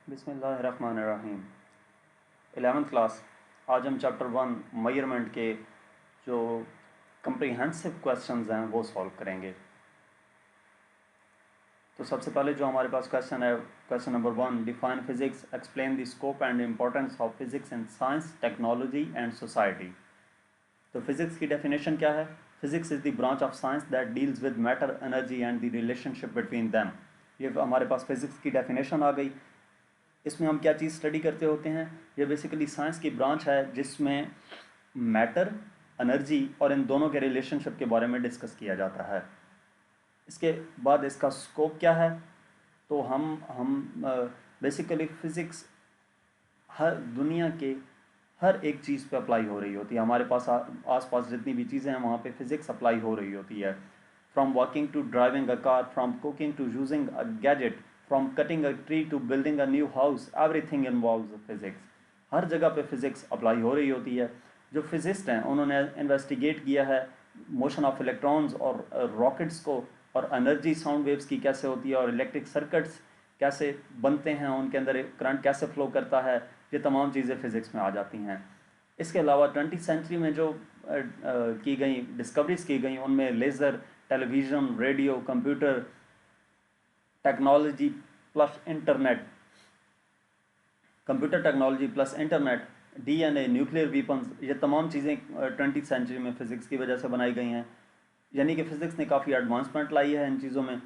बिस्मिल्लाहिर्रहमानिर्रहीम। 11th class. आज हम चैप्टर 1 मेजरमेंट के जो कम्प्रीहेंसिव क्वेश्चंस हैं वो सॉल्व करेंगे। तो सबसे पहले जो हमारे पास क्वेश्चन है, question number 1, define physics, explain the scope and importance of physics in science, technology and society. तो फिजिक्स की डेफिनेशन क्या है? Physics is the branch of science that deals with matter, energy and the relationship between them. ये हमारे पास physics की definition आ गई। इसमें हम क्या चीज़ स्टडी करते होते हैं? ये बेसिकली साइंस की ब्रांच है जिसमें मैटर, एनर्जी और इन दोनों के रिलेशनशिप के बारे में डिस्कस किया जाता है। इसके बाद इसका स्कोप क्या है? तो हम बेसिकली फ़िज़िक्स हर दुनिया के हर एक चीज़ पे अप्लाई हो रही होती है। हमारे पास आसपास जितनी भी चीज़ें हैं वहाँ पे फ़िज़िक्स अप्लाई हो रही होती है। From walking to driving a car, from cooking to using a gadget, from cutting a tree to building a new house, everything involves physics. हर जगह पे फ़िज़िक्स अप्लाई हो रही होती है। जो फिज़िस्ट हैं उन्होंने इन्वेस्टिगेट किया है मोशन ऑफ इलेक्ट्रॉन्स और रॉकेट्स को, और एनर्जी साउंड वेव्स की कैसे होती है, और इलेक्ट्रिक सर्किट्स कैसे बनते हैं, उनके अंदर करंट कैसे फ्लो करता है। ये तमाम चीज़ें फ़िज़िक्स में आ जाती हैं। इसके अलावा 20th सेंचुरी में जो की गई डिस्कवरीज की गई उनमें laser, television, radio, computer technology plus internet, computer technology plus internet, DNA, nuclear weapons, ये तमाम चीज़ें 20th सेंचुरी में फ़िज़िक्स की वजह से बनाई गई हैं। यानी कि फ़िज़िक्स ने काफ़ी एडवांसमेंट लाई है इन चीज़ों में।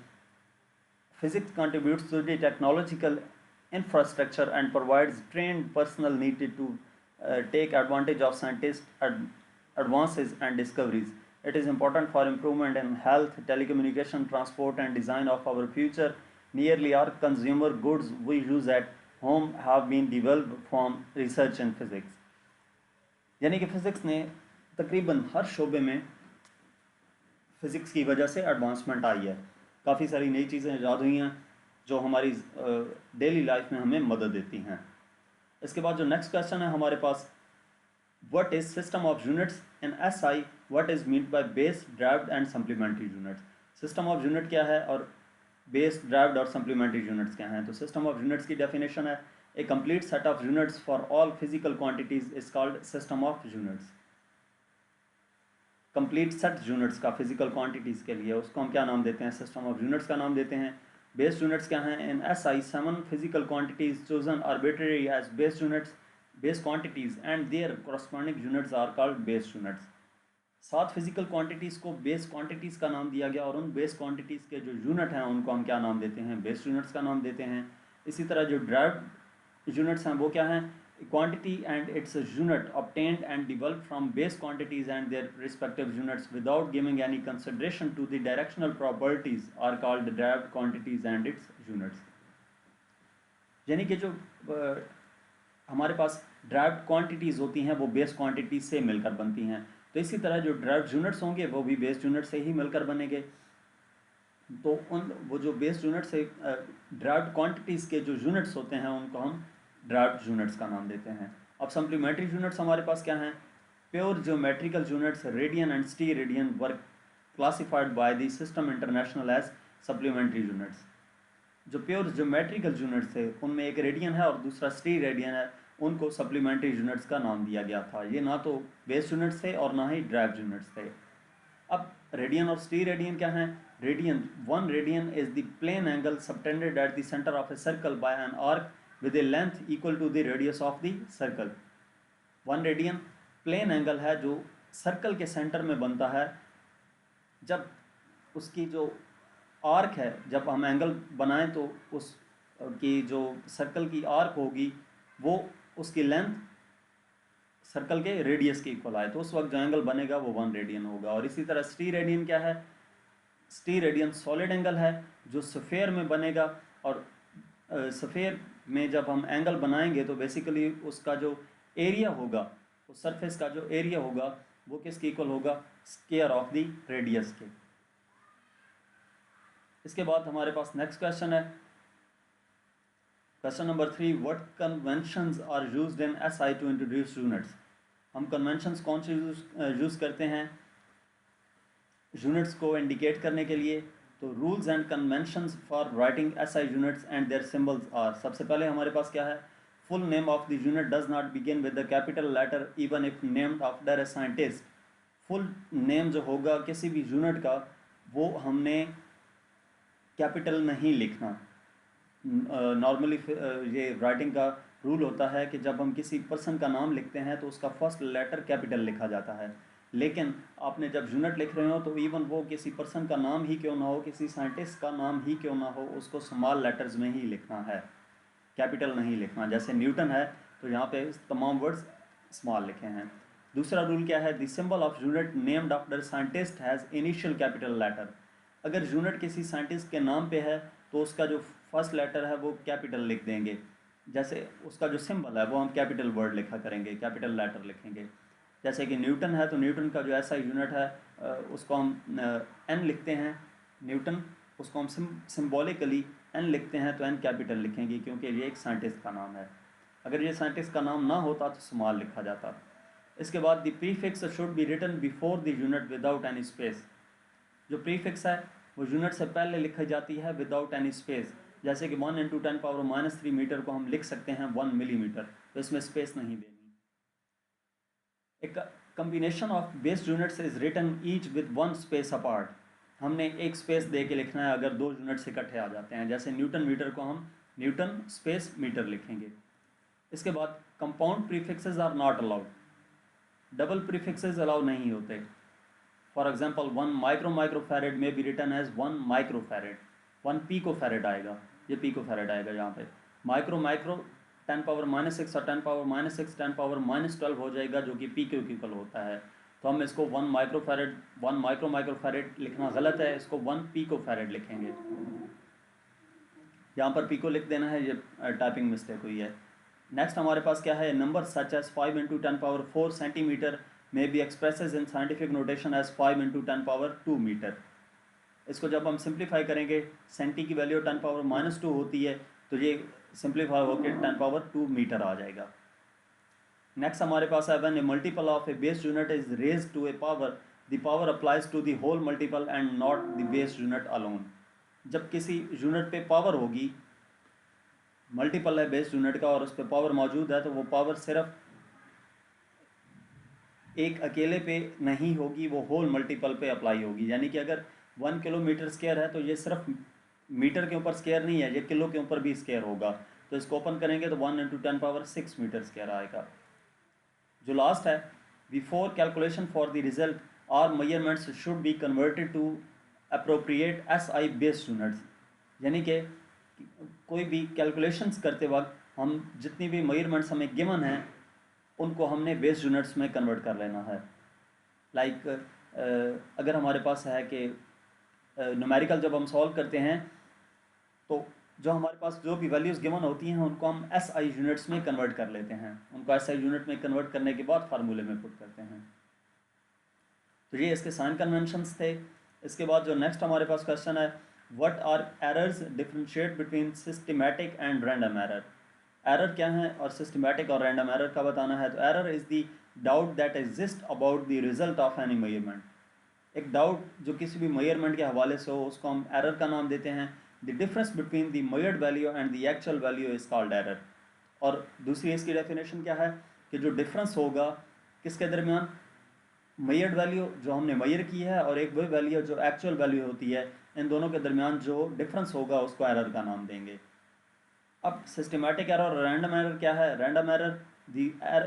Physics contributes to the technological infrastructure and provides trained personnel needed to take advantage of scientists' advances and discoveries. It is important for improvement in health, telecommunication, transport, and design of our future. Nearly all consumer goods we use at home have been developed from research in physics. यानी कि physics ने तकरीबन हर शोबे में physics की वजह से advancement आई है। काफ़ी सारी नई चीज़ें ईजाद हुई हैं जो हमारी डेली लाइफ में हमें मदद देती हैं। इसके बाद जो नेक्स्ट क्वेश्चन है हमारे पास, what is system of units in SI, what is mean by base, derived and supplementary units. System of unit क्या है और बेस, ड्राइव्ड और सप्लीमेंट्री यूनिट्स क्या हैं? तो सिस्टम ऑफ यूनिट्स की डेफिनेशन है, a complete set of units for all physical quantities is called system of units. Complete set units का फिजिकल क्वांटिटीज़ के लिए उसको हम क्या नाम देते हैं? सिस्टम ऑफ यूनिट्स का नाम देते हैं। बेस यूनिट्स क्या हैं? In SI 7 physical quantities chosen arbitrary as base units, base quantities and their corresponding units are called base units. 7 physical quantities को बेस क्वांटिटीज़ का नाम दिया गया और उन बेस क्वांटिटीज़ के जो यूनिट हैं उनको हम क्या नाम देते हैं? बेस यूनिट्स का नाम देते हैं। इसी तरह जो ड्राइव्ड यूनिट्स हैं वो क्या हैं? Quantity and its unit obtained and developed from base quantities and their respective units without giving any consideration to the directional properties are called derived quantities and its units. यानी कि जो हमारे पास derived quantities होती हैं वो base quantities से मिलकर बनती हैं। तो इसी तरह जो ड्राइव्ड यूनिट्स होंगे वो भी बेस यूनिट से ही मिलकर बनेंगे। तो वो जो बेस यूनिट से ड्राइव्ड क्वांटिटीज़ के जो यूनिट्स होते हैं उनको हम ड्राइव्ड यूनिट्स का नाम देते हैं। अब सप्लीमेंट्री यूनिट्स हमारे पास क्या हैं? Pure geometrical units radian and steradian were classified by the system international as supplementary units. जो प्योर ज्योमेट्रिकल यूनिट्स थे उनमें एक रेडियन है और दूसरा स्टी रेडियन है, उनको सप्लीमेंट्री यूनिट्स का नाम दिया गया था। ये ना तो बेस यूनिट्स थे और ना ही ड्राइव्ड यूनिट्स थे। अब रेडियन और स्टी रेडियन क्या हैं? Radian, 1 radian is the plane angle subtended at the centre of a circle by an arc with a length equal to the radius of the circle. 1 radian plane angle है जो circle के centre में बनता है। जब उसकी जो arc है, जब हम एंगल बनाएं तो उस की जो सर्कल की आर्क होगी वो उसकी लेंथ सर्कल के रेडियस के इक्वल आए, तो उस वक्त जो एंगल बनेगा वो 1 रेडियन होगा। और इसी तरह स्टी रेडियन क्या है? स्टी रेडियन सॉलिड एंगल है जो स्फेयर में बनेगा, और स्फेयर में जब हम एंगल बनाएंगे तो बेसिकली उसका जो एरिया होगा, उस सरफेस का जो एरिया होगा वो किसके इक्वल होगा? स्क्वायर ऑफ द रेडियस के। इसके बाद हमारे पास नेक्स्ट क्वेश्चन है, question number 3, what conventions are used in SI to introduce units. हम कन्वेंशंस कौन से यूज़ करते हैं यूनिट्स को इंडिकेट करने के लिए? तो rules and conventions for writing SI units and their symbols are, सबसे पहले हमारे पास क्या है, full name of the unit does not begin with the capital letter even if named after a scientist. Full name जो होगा किसी भी यूनिट का वो हमने कैपिटल नहीं लिखना। नॉर्मली ये राइटिंग का रूल होता है कि जब हम किसी पर्सन का नाम लिखते हैं तो उसका फर्स्ट लेटर कैपिटल लिखा जाता है, लेकिन आपने जब यूनिट लिख रहे हो तो इवन वो किसी पर्सन का नाम ही क्यों ना हो, किसी साइंटिस्ट का नाम ही क्यों ना हो, उसको स्मॉल लेटर्स में ही लिखना है, कैपिटल नहीं लिखना। जैसे न्यूटन है तो यहाँ पे तमाम वर्ड्स स्मॉल लिखे हैं। दूसरा रूल क्या है, the symbol of unit named after scientist has initial capital letter. अगर यूनिट किसी साइंटिस्ट के नाम पे है तो उसका जो फर्स्ट लेटर है वो कैपिटल लिख देंगे, जैसे उसका जो सिंबल है वो हम कैपिटल वर्ड लिखा करेंगे, कैपिटल लेटर लिखेंगे। जैसे कि न्यूटन है तो न्यूटन का जो ऐसा यूनिट है उसको हम एन लिखते हैं, न्यूटन, उसको हम सिम्बॉलिकली एन लिखते हैं तो एन कैपिटल लिखेंगे क्योंकि ये एक साइंटिस्ट का नाम है। अगर ये साइंटिस्ट का नाम ना होता तो स्मॉल लिखा जाता। इसके बाद the prefix should be written before the unit without any space. जो प्रीफिक्स है वो यूनिट से पहले लिखी जाती है विदाउट एनी स्पेस। जैसे कि 1 × 10⁻³ मीटर को हम लिख सकते हैं 1 मिलीमीटर, तो इसमें स्पेस नहीं देनी। एक combination of base units is written each with 1 space apart. हमने एक स्पेस दे के लिखना है अगर 2 यूनिट्स इकट्ठे आ जाते हैं। जैसे न्यूटन मीटर को हम न्यूटन स्पेस मीटर लिखेंगे। इसके बाद compound prefixes are not allowed, double prefixes allow नहीं होते। For example 1 microfarad may be written as 1 microfarad, 1 picofarad आएगा, ये पिकोफैरेड आएगा यहाँ पे। माइक्रो 10⁻⁻6 और 10⁻⁻6 10⁻⁻12 हो जाएगा जो कि पी के इक्वल होता है। तो हम इसको 1 माइक्रोफैरेड 1 माइक्रोफैरेड लिखना गलत है, इसको 1 पिकोफैरेड लिखेंगे। यहाँ पर पिको लिख देना है, ये टाइपिंग मिस्टेक हुई है। नेक्स्ट हमारे पास क्या है, number such as 5 × 10⁴ centimetre may be expresses in scientific notation as 5 × 10⁻² metre. इसको जब हम सिंप्लीफाई करेंगे, सेंटी की वैल्यू 10⁻⁻² होती है तो ये सिंप्लीफाई होकर 10⁻² मीटर आ जाएगा। नेक्स्ट हमारे पास है when a multiple of a base unit is raised to a power, the power applies to the whole multiple and not the base unit alone. जब किसी यूनिट पे पावर होगी, मल्टीपल है बेस यूनिट का और उस पर पावर मौजूद है, तो वो पावर सिर्फ एक अकेले पे नहीं होगी, वो होल मल्टीपल पे अप्लाई होगी। यानी कि अगर 1 किलोमीटर स्क्वायर है तो ये सिर्फ मीटर के ऊपर स्क्वायर नहीं है, ये किलो के ऊपर भी स्क्वायर होगा। तो इसको ओपन करेंगे तो 1 × 10⁻⁶ मीटर स्क्वायर आएगा। जो लास्ट है, before calculation for the result are measurements should be converted to appropriate SI base units. यानी कि कोई भी कैलकुलेशंस करते वक्त हम जितनी भी मेजरमेंट्स हमें गिवन हैं उनको हमने बेस यूनिट्स में कन्वर्ट कर लेना है। लाइक अगर हमारे पास है कि न्यूमेरिकल जब हम सॉल्व करते हैं तो जो हमारे पास जो भी वैल्यूज़ गिवन होती हैं उनको हम SI यूनिट्स में कन्वर्ट कर लेते हैं। उनको SI यूनिट में कन्वर्ट करने के बाद फार्मूले में पुट करते हैं। तो ये इसके साइन कन्वेंशंस थे। इसके बाद जो नेक्स्ट हमारे पास क्वेश्चन है, what are errors, differentiate between systematic and random error. Error क्या है और सिस्टमैटिक और रैंडम एरर का बताना है। तो error is the doubt that exist about the result of any measurement. एक डाउट जो किसी भी मेजरमेंट के हवाले से हो उसको हम एरर का नाम देते हैं। The difference between the measured value and the actual value is called error. और दूसरी इसकी डेफिनेशन क्या है कि जो डिफरेंस होगा किसके दरमियान, मेजर्ड वैल्यू जो हमने मेजर की है और एक वही वैल्यू जो एक्चुअल वैल्यू होती है, इन दोनों के दरमियान जो डिफरेंस होगा उसको एरर का नाम देंगे। अब सिस्टमैटिक एरर और रैंडम एरर क्या है। Random error,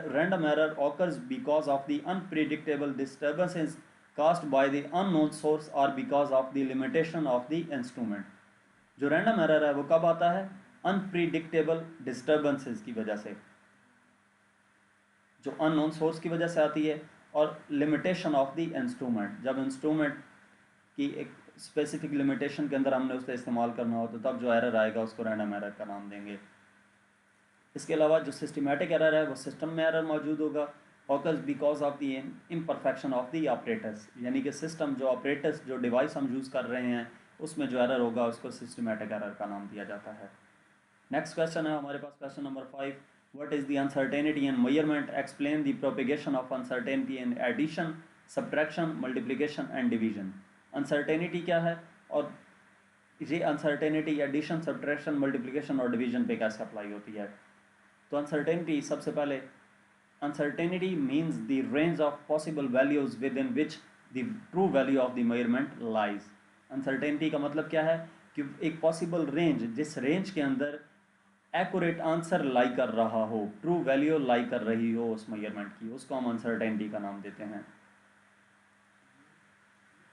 random error occurs because of the unpredictable disturbances caused by the unknown source or because of the limitation of the instrument। जो रैंडम एरर है वो कब आता है, अनप्रिडिक्टेबल डिस्टर्बेंसेस की वजह से, जो अननोन सोर्स की वजह से आती है, और लिमिटेशन ऑफ द इंस्ट्रूमेंट, जब इंस्ट्रूमेंट की एक स्पेसिफिक लिमिटेशन के अंदर हमने उसका इस्तेमाल करना हो तो तब जो एरर आएगा उसको रैंडम एरर का नाम देंगे। इसके अलावा जो सिस्टमैटिक एरर है वो सिस्टम में एरर मौजूद होगा, occurs because of the imperfection of the operators. यानी कि सिस्टम जो ऑपरेटर्स जो डिवाइस हम यूज़ कर रहे हैं उसमें जो एरर होगा उसको सिस्टमैटिक एरर का नाम दिया जाता है। नेक्स्ट क्वेश्चन है हमारे पास, question number 5, what is the uncertainty in measurement, explain the propagation of uncertainty in addition, subtraction, multiplication and division. Uncertainty क्या है और ये अनसर्टेनिटी एडिशन, सब्ट्रैक्शन, मल्टीप्लिकेशन और डिवीजन पे कैसे अप्लाई होती है? तो अनसर्टेनिटी, सबसे पहले uncertainty means the range of possible values within which the true value of the measurement lies. Uncertainty का मतलब क्या है कि एक पॉसिबल रेंज, जिस रेंज के अंदर एक्यूरेट आंसर लाई कर रहा हो, ट्रू वैल्यू लाई कर रही हो उस मेजरमेंट की, उसको हम अनसर्टेनिटी का नाम देते हैं।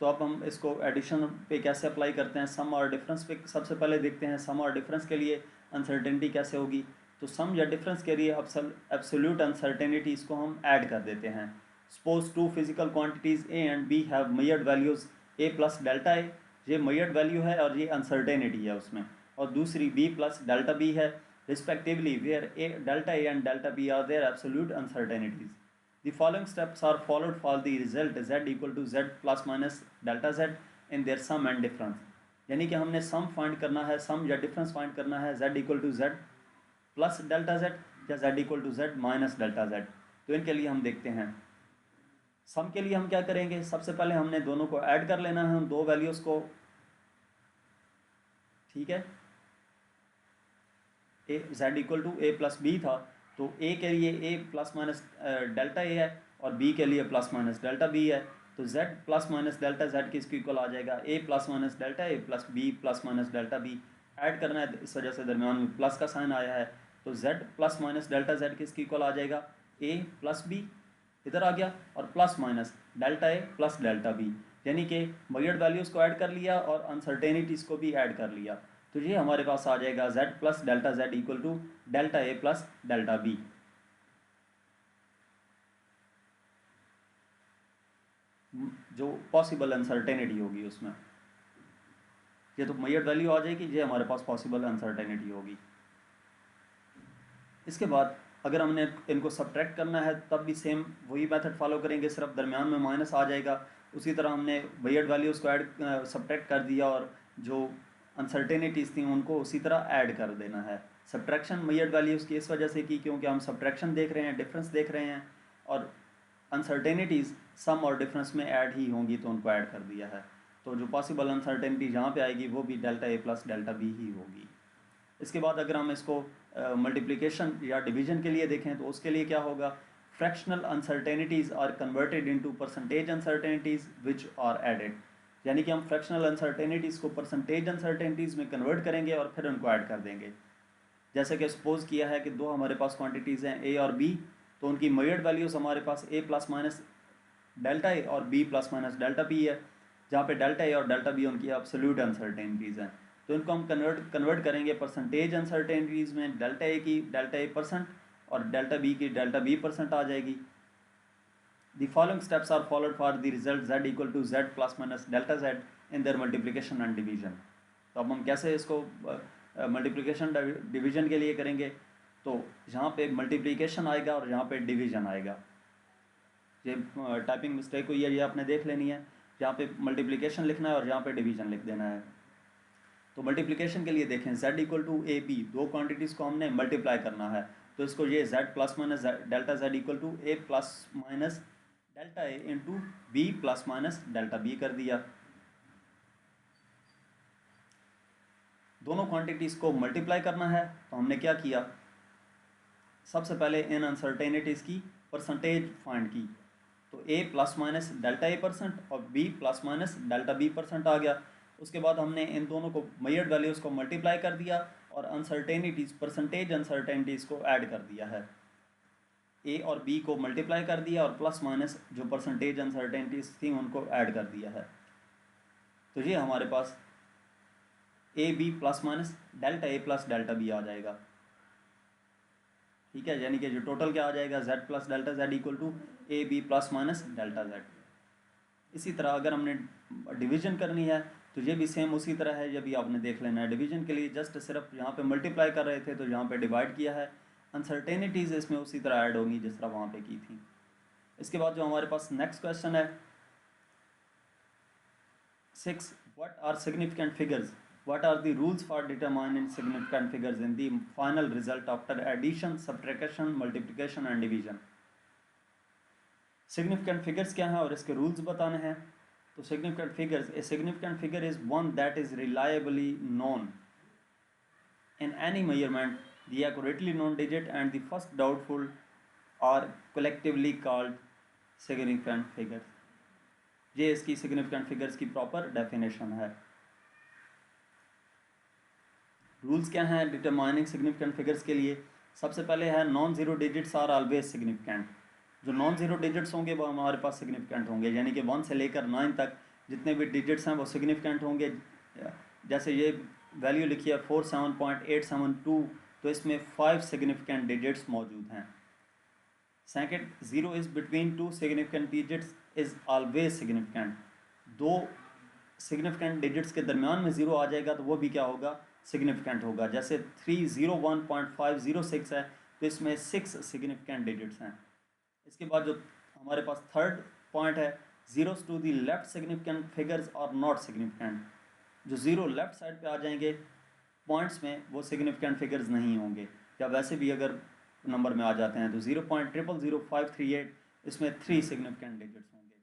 तो अब हम इसको एडिशन पे कैसे अप्लाई करते हैं, सम और डिफरेंस पे सबसे पहले देखते हैं। सम और डिफरेंस के लिए अनसर्टेनिटी कैसे होगी? तो सम या डिफरेंस के लिए एब्सोल्यूट अनसर्टेनिटी इसको हम ऐड कर देते हैं। Suppose two physical quantities A and B have measured values A plus delta A, ये मेजर्ड वैल्यू है और ये अनसर्टेनिटी है उसमें, और दूसरी बी प्लस डेल्टा बी है respectively, where A delta A and delta B are their absolute uncertainties. The following steps are followed for the result z equal to z plus minus delta z in their sum and difference। यानी कि हमने sum find करना है, सम या difference find करना है z equal to z plus delta z या z equal to z minus delta z। तो इनके लिए हम देखते हैं, सम के लिए हम क्या करेंगे, सबसे पहले हमने दोनों को ऐड कर लेना है, हम दो वैल्यूज को, ठीक है। A z equal to A plus B था, तो ए के लिए A plus minus delta A है और बी के लिए प्लस माइनस डेल्टा बी है। तो z plus minus delta z किसके इक्वल आ जाएगा, A plus minus delta A plus B plus minus delta B. Add करना है, इस वजह से दरमियान में प्लस का साइन आया है। तो z plus minus delta z किसके इक्वल आ जाएगा, ए प्लस बी इधर आ गया, और plus minus delta A plus delta B, यानी कि मेजर्ड वैल्यूज़ को ऐड कर लिया और अनसर्टेनिटीज़ को भी ऐड कर लिया। तो ये हमारे पास आ जाएगा z plus delta z equal to delta A plus delta B. जो पॉसिबल अनसर्टेनिटी होगी उसमें, ये तो मेजर्ड वैल्यू आ जाएगी, ये हमारे पास पॉसिबल अनसर्टेनिटी होगी। इसके बाद अगर हमने इनको सब्ट्रैक्ट करना है तब भी सेम वही मेथड फॉलो करेंगे, सिर्फ दरमियान में माइनस आ जाएगा। उसी तरह हमने मेजर्ड वैल्यूज़ को ऐड सब्ट्रैक्ट कर दिया और जो अनसर्टेनिटीज़ थी उनको उसी तरह ऐड कर देना है। सब्ट्रैक्शन मेजर्ड वैल्यूज़ की इस वजह से की क्योंकि हम सब्ट्रैक्शन देख रहे हैं, डिफरेंस देख रहे हैं, और अनसर्टेनिटीज़ सम और डिफरेंस में ऐड ही होंगी तो उनको ऐड कर दिया है। तो जो पॉसिबल अनसर्टेनिटी जहाँ पे आएगी वो भी delta A plus delta B ही होगी। इसके बाद अगर हम इसको मल्टीप्लिकेशन या डिवीजन के लिए देखें तो उसके लिए क्या होगा, fractional uncertainties are converted into percentage uncertainties which are added. यानी कि हम फ्रैक्शनल अनसर्टेनिटीज़ को परसेंटेज अनसर्टेनिटीज़ में कन्वर्ट करेंगे और फिर उनको ऐड कर देंगे। जैसे कि सपोज किया है कि दो हमारे पास क्वांटिटीज़ हैं ए और बी, तो उनकी मेजर्ड वैल्यूज़ हमारे पास A plus minus delta A और B plus minus delta B है, जहाँ पे डेल्टा ए और डेल्टा बी उनकी एब्सोल्यूट अनसर्टेनिटीज़ हैं। तो इनको हम कन्वर्ट करेंगे परसेंटेज अनसर्टेनिटीज़ में, डेल्टा ए की डेल्टा ए परसेंट और डेल्टा बी की डेल्टा बी परसेंट आ जाएगी। The following steps are followed for the result z equal to z plus minus delta z in their multiplication and division. तो अब हम कैसे इसको मल्टीप्लिकेशन डिवीजन के लिए करेंगे, तो यहाँ पे मल्टीप्लिकेशन आएगा और यहाँ पे डिवीजन आएगा। ये टाइपिंग मिस्टेक हुई है, ये आपने देख लेनी है। यहाँ पे मल्टीप्लिकेशन लिखना है और यहाँ पे डिवीजन लिख देना है। तो मल्टीप्लिकेशन के लिए देखें, z equal to A B, दो क्वांटिटीज़ को हमने मल्टीप्लाई करना है, तो इसको ये z plus minus delta z equal to A plus minus delta A into B plus minus delta B कर दिया। दोनों क्वांटिटीज़ को मल्टीप्लाई करना है, तो हमने क्या किया, सबसे पहले इन अनसर्टेनिटीज़ की परसेंटेज फाइंड की। तो a plus minus delta A percent और b plus minus delta B percent आ गया। उसके बाद हमने इन दोनों को मेजर्ड वैल्यूज़ को मल्टीप्लाई कर दिया और अनसर्टेनिटीज़ परसेंटेज अनसर्टेनिटीज़ को ऐड कर दिया है। a और b को मल्टीप्लाई कर दिया और प्लस माइनस जो परसेंटेज अनसर्टेनिटीज़ थी उनको ऐड कर दिया है। तो ये हमारे पास A B plus minus delta A plus delta B आ जाएगा, ठीक है। यानी कि जो टोटल क्या आ जाएगा, z plus delta z equal to A B plus minus delta z। इसी तरह अगर हमने डिवीजन करनी है तो ये भी सेम उसी तरह है, ये भी आपने देख लेना है। डिवीजन के लिए जस्ट सिर्फ यहाँ पे मल्टीप्लाई कर रहे थे तो यहाँ पे डिवाइड किया है, अनसर्टेनिटीज़ इसमें उसी तरह ऐड होंगी जिस तरह वहाँ पे की थी। इसके बाद जो हमारे पास नेक्स्ट क्वेश्चन है 6, what are significant figures, what are the rules for determining significant figures in the final result after addition, subtraction, multiplication and division। Significant figures क्या हैं और इसके रूल्स बताने हैं। तो तो significant figures, a significant figure is one that is reliably known in any measurement. The accurately known digit and the first doubtful are collectively called significant figures. ये इसकी significant figures की proper definition है. Rules क्या हैं determining significant figures के लिए? सबसे पहले है non zero digits are always significant. जो नॉन ज़ीरो डिजिट्स होंगे वो हमारे पास सिग्निफिकेंट होंगे, यानी कि 1 से लेकर 9 तक जितने भी डिजिट्स हैं वो सिग्निफिकेंट होंगे. जैसे ये वैल्यू लिखी है 47.872, तो इसमें 5 सिग्निफिकेंट डिजिट्स मौजूद हैं. Second, zero is between two significant digits is always significant. दो सिग्निफिकेंट डिजिट्स के दरमियान में ज़ीरो आ जाएगा तो वो भी क्या होगा? सिग्निफिकेंट होगा. जैसे 301.506 है तो इसमें 6 सिग्निफिकेंट डिजिट्स हैं. इसके बाद जो हमारे पास थर्ड पॉइंट है, zeros to the left significant figures और नॉट सिग्निफिकेंट. जो ज़ीरो लेफ्ट साइड पे आ जाएंगे पॉइंट्स में वो सिग्निफिकेंट फिगर्स नहीं होंगे, या वैसे भी अगर नंबर में आ जाते हैं तो 0.000538 इसमें 3 सिग्निफिकेंट डिजिट्स होंगे.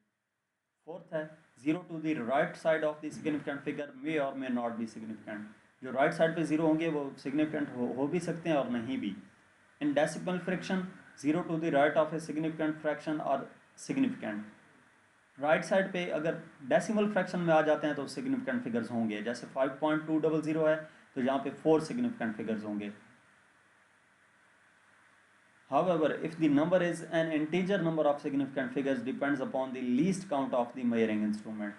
फोर्थ है zero to the right side of the significant figure may और मे नॉट बी सिग्निफिकेंट. जो राइट साइड पे ज़ीरो होंगे वो सिग्निफिकेंट हो भी सकते हैं और नहीं भी. In decimal fraction zero to the right of a significant fraction और सिग्निफिकेंट. राइट साइड पे अगर डेसिमल फ्रैक्शन में आ जाते हैं तो सिग्निफिकेंट फिगर्स होंगे. जैसे 5.200 है तो यहाँ पे 4 सिग्निफिकेंट फिगर्स होंगे. However, if the number is an integer number of significant figures depends upon the least count of the measuring instrument.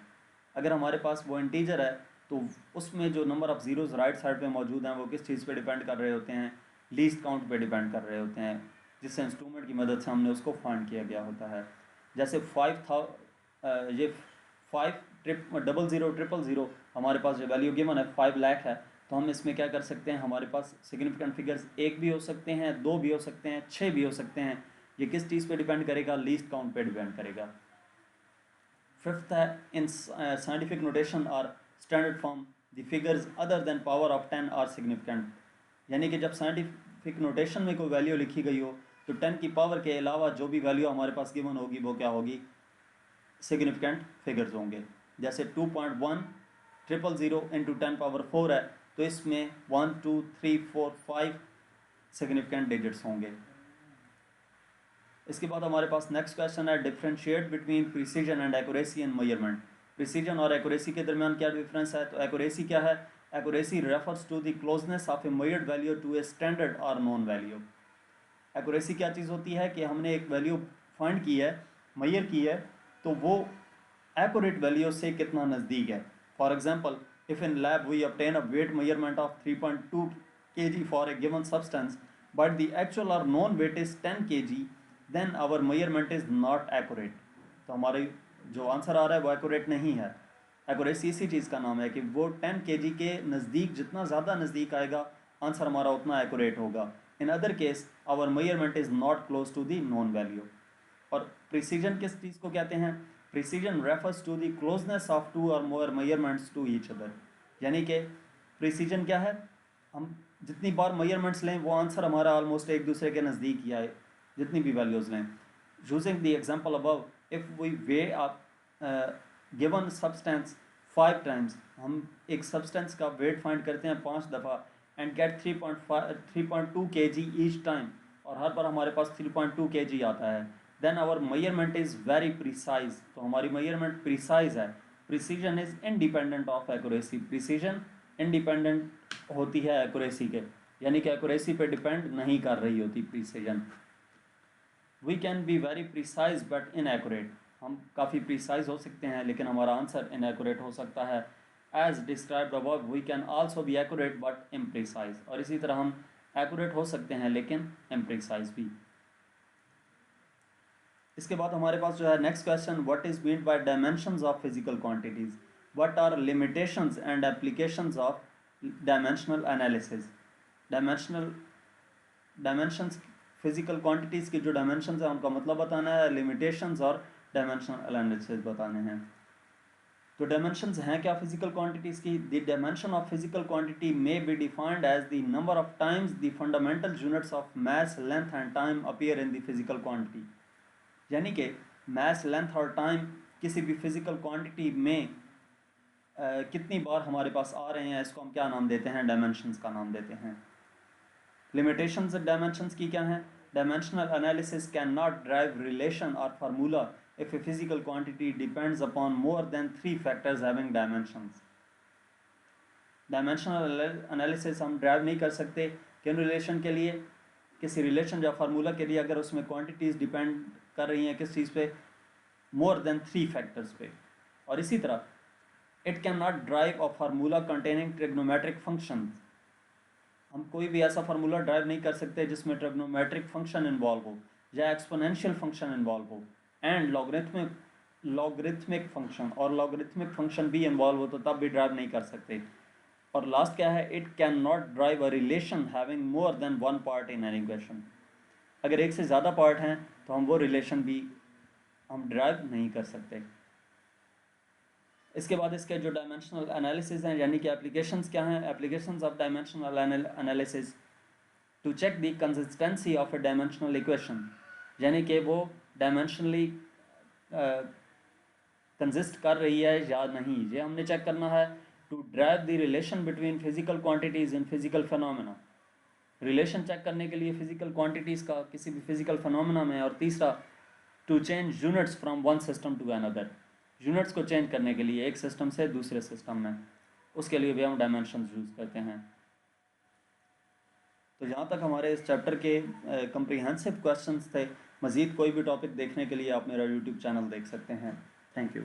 अगर हमारे पास वो इंटीजर है तो उसमें जो number of zeros right side पे मौजूद हैं वो किस चीज़ पे डिपेंड कर रहे होते हैं? लीस्ट काउंट पे डिपेंड कर रहे होते हैं, जिससे इंस्ट्रूमेंट की मदद से हमने उसको फाइंड किया गया होता है. जैसे 5,000 हमारे पास जो वैल्यू गिवन है 5 लाख है, तो हम इसमें क्या कर सकते हैं? हमारे पास सिग्निफिकेंट फिगर्स 1 भी हो सकते हैं, 2 भी हो सकते हैं, 6 भी हो सकते हैं. ये किस चीज़ पे डिपेंड करेगा? लीस्ट काउंट पे डिपेंड करेगा. फिफ्थ है इन साइंटिफिक नोटेशन और standard form the figures other than power of 10 are significant. यानी कि जब साइंटिफिक नोटेशन में कोई वैल्यू लिखी गई हो तो 10 की पावर के अलावा जो भी वैल्यू हमारे पास गिवन होगी वो क्या होगी? सिग्निफिकेंट फिगर्स होंगे. जैसे 2.1000 इंटू 10 पावर 4 है तो इसमें 1 2 3 4 5 सिग्निफिकेंट डिजिट्स होंगे. इसके बाद हमारे पास नेक्स्ट क्वेश्चन है differentiate between precision and accuracy in measurement. Precision और एक्यूरेसी के दरमियान क्या डिफरेंस है? तो एक्यूरेसी क्या है? Accuracy refers to the closeness of a measured value to a standard और नोन वैल्यू. एक्यूरेसी क्या चीज़ होती है कि हमने एक वैल्यू फाइंड की है, मेजर की है, तो वो एक्यूरेट वैल्यू से कितना नज़दीक है. For example, if in lab we obtain a weight measurement of 3.2 kg for a given substance but the actual or known weight is 10 kg, then our measurement is not accurate. तो हमारे जो answer आ रहा है वो accurate नहीं है. Accuracy इसी चीज़ का नाम है कि वो 10 kg के नज़दीक जितना ज़्यादा नज़दीक आएगा आंसर हमारा उतना एक्यूरेट होगा. In other case our measurement is not close to the known value. और प्रिसीजन किस चीज़ को कहते हैं? Precision refers to the closeness of 2 और more measurements to each other. यानी कि प्रिसीजन क्या है? हम जितनी बार मेजरमेंट्स लें वो आंसर हमारा ऑलमोस्ट एक दूसरे के नज़दीक ही आए, जितनी भी वैल्यूज़ लें. Using the example above, if we weigh given substance 5 times, हम एक सब्सटेंस का वेट फाइंड करते हैं 5 दफ़ा and get 3.2 kg each time, और हर बार हमारे पास 3.2 kg आता है, then our measurement is very precise. तो हमारी मेजरमेंट प्रिसाइज है. Precision is independent of accuracy. Precision independent होती है एक्यूरेसी के, यानी कि एक्यूरेसी पे डिपेंड नहीं कर रही होती precision. We can be very precise but inaccurate. हम काफ़ी प्रिसाइज हो सकते हैं लेकिन हमारा आंसर इनएक्यूरेट हो सकता है. As described above we can also be accurate but imprecise. और इसी तरह हम एक्यूरेट हो सकते हैं लेकिन इम्प्रिसाइज भी. इसके बाद हमारे पास जो है next question, what is meant by dimensions of physical quantities, what are limitations and applications of dimensional analysis. Dimensions physical quantities की जो डायमेंशंस है उनका मतलब बताना है, लिमिटेशंस और डायमेंशनल एनालिसिस बताने हैं. तो डायमेंशंस हैं क्या फिजिकल क्वांटिटीज़ की? The dimension of physical quantity may be defined as the number of times the fundamental units of mass, length and time appear in the physical quantity. यानी कि मास, length और time किसी भी physical quantity में कितनी बार हमारे पास आ रहे हैं, इसको हम क्या नाम देते हैं, डायमेंशंस का नाम देते हैं। लिमिटेशंस डायमेंशंस की क्या हैं? Dimensional analysis can not drive relation और formula if a physical quantity depends upon more than 3 factors having dimensions. Dimensional analysis हम ड्राइव नहीं कर सकते किन रिलेशन के लिए, किसी रिलेशन या फार्मूला के लिए अगर उसमें क्वांटिटीज़ डिपेंड कर रही हैं किस चीज़ पे, मोर देन 3 फैक्टर्स पे। और इसी तरह it can not drive a formula containing trigonometric functions, हम कोई भी ऐसा फार्मूला ड्राइव नहीं कर सकते जिसमें ट्रिग्नोमेट्रिक फंक्शन इन्वॉल्व हो या एक्सपोनेंशियल फंक्शन इन्वॉल्व हो, एंड लॉगरिथमिक फंक्शन, और लॉगरिथमिक फंक्शन भी इन्वॉल्व हो तो तब भी ड्राइव नहीं कर सकते। और लास्ट क्या है? It can not drive a relation having more than one part in an equation, अगर एक से ज़्यादा पार्ट हैं तो हम वो रिलेशन भी हम ड्राइव नहीं कर सकते। इसके बाद इसके जो डायमेंशनल एनालिसिस हैं, यानी कि एप्लीकेशंस क्या हैं? Applications of dimensional analysis to check the consistency of a dimensional equation, यानी कि वो डायमेंशनली कंसिस्ट कर रही है या नहीं, ये हमने चेक करना है। To drive the relation between physical quantities in physical phenomena, relation check करने के लिए फिजिकल क्वांटिटीज़ का किसी भी फिजिकल फिनोमेना में। और तीसरा, to change units from one system to another, units को चेंज करने के लिए एक सिस्टम से दूसरे सिस्टम में, उसके लिए भी हम डायमेंशंस यूज़ करते हैं। तो यहाँ तक हमारे इस चैप्टर के कम्प्रीहेंसिव क्वेश्चंस थे। मज़ीद कोई भी टॉपिक देखने के लिए आप मेरा यूट्यूब चैनल देख सकते हैं। Thank you.